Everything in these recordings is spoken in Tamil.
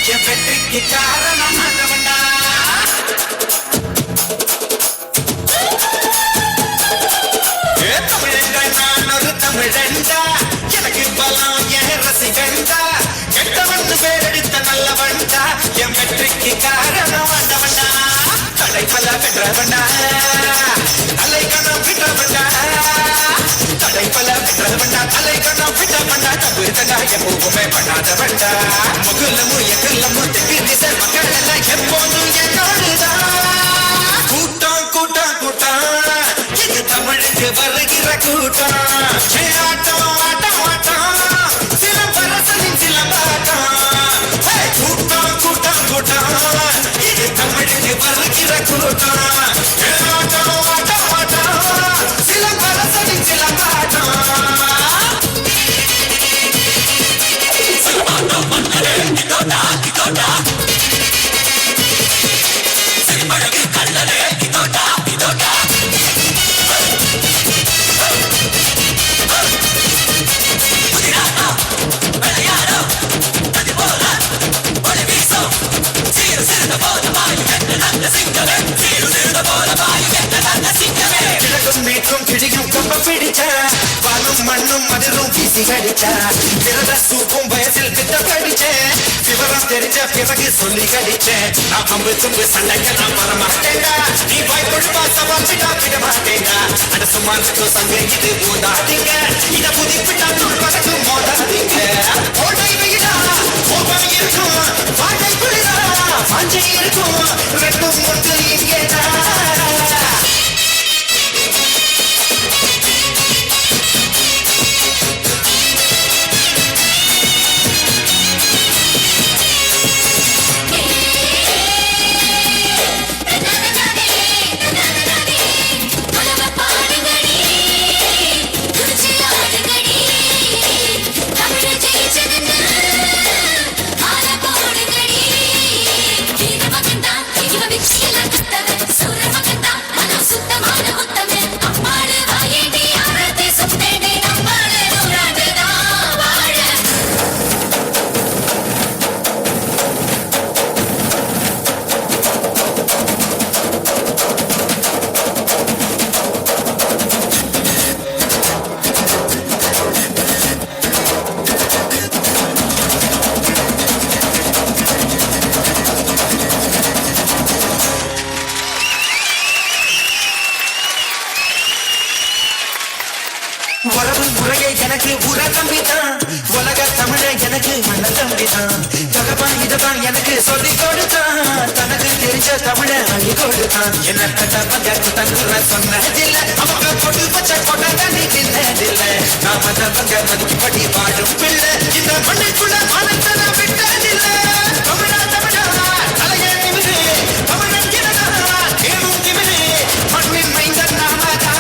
என் வெற்றிக்கு காரணம் ஆண்டவன்டா. தமிழன் நான் ஒரு தமிழன்டா, எனக்கு பலம் என் ரசிகன்டா, கெட்டவன் பேரெடுத்த நல்லவன்டா, என் வெற்றிக்கு காரணம் ஆண்டவன்டா. தடைப்பல பெற்றவன்டா, தலைக்கணம் விட்டவன்டா, தடைப்பல பெற்றவன்டா, தலைக்கணம் விட்டவன்டா, தவிர்த்தடா எப்பவுமே பண்ணாதவன்டா. முகுலமும் எகுலமும் திக்கு திசை மக்கள் எல்லாம் எப்போதும் என்னோடுதான். கூட்டம் கூட்டம் கூட்டம் இது தமிழுக்கு வருகிற கூட்டம். ஆட்டம் ஆட்டம் ஆட்டம் சிலம்பரசனின் சிலம்பாட்டம். கூட்டம் கூட்டம் கூட்டம் இது தமிழுக்கு வருகிற கூட்டம். ஆட்டம் ஆட்டம் ஆட்டம் சிலம்பரசனின் சிலம்பாட்டம். சிலம்பாட்டம் மன்னரே இதோடா இதோடா, சிறுமழகு கல்லரே இதோடா இதோடா. மேற்கும் கிழியும் கொம்ப பிடிச்ச பாலும் மண்ணும் மதுரும் வீசி கடிச்ச பிறந்த சூப்பும் வயசில் திட்ட படிச்சேன். விவரம் தெரிஞ்ச பிறகு சொல்லி கடிச்சேன். நான் பம்பு தும்பு சண்டைக்கு நான் வரமாட்டேன்டா, நீ வாய் கொழுப்பா சவாச்சிட்டா விட மாட்டேன்டா. அட சும்மானுக்கு சங்க இது போதாதீங்க, இத புதிப்பிட்டா துன்பதற்கு மோதாதீங்க. ஓடை வெயிலா கோபம் இருக்கும், வாழை குளிரா வாஞ்சை இருக்கும், ரெண்டும் ஒன்று இங்கேதான். உறவு முறையை எனக்கு உர தம்பிதான், உலக தமிழ எனக்கு மண்ண தம்பிதான். தகப்பான் இததான் எனக்கு சொல்லி கொடுத்தான், தனக்கு தெரிஞ்ச தமிழ அள்ளி கொடுத்தான். என்ன கட்ட பஞ்சத்து தங்குற சொன்னதில்ல, அவங்க கொடு பச்சை கொண்ட தண்ணி தின்னதில்ல. நாம தங்க மதிக்கப்படி வாழும் பிள்ளை, இந்த மண்ணுக்குள்ள மானத்தை நான் விட்டதில்ல. தமிழா தமிழா தலையே நிமிரு, தமிழன் கிடனா கேளும் திமிரு, மண்ணின் மைந்தன் நாமதான்.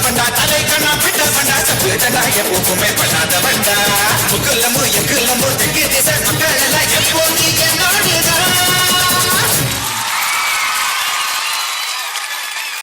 பண்டா தலை கண்ணா பிட்ட பண்டா, எப்பவுமே பண்ணாத பண்டா.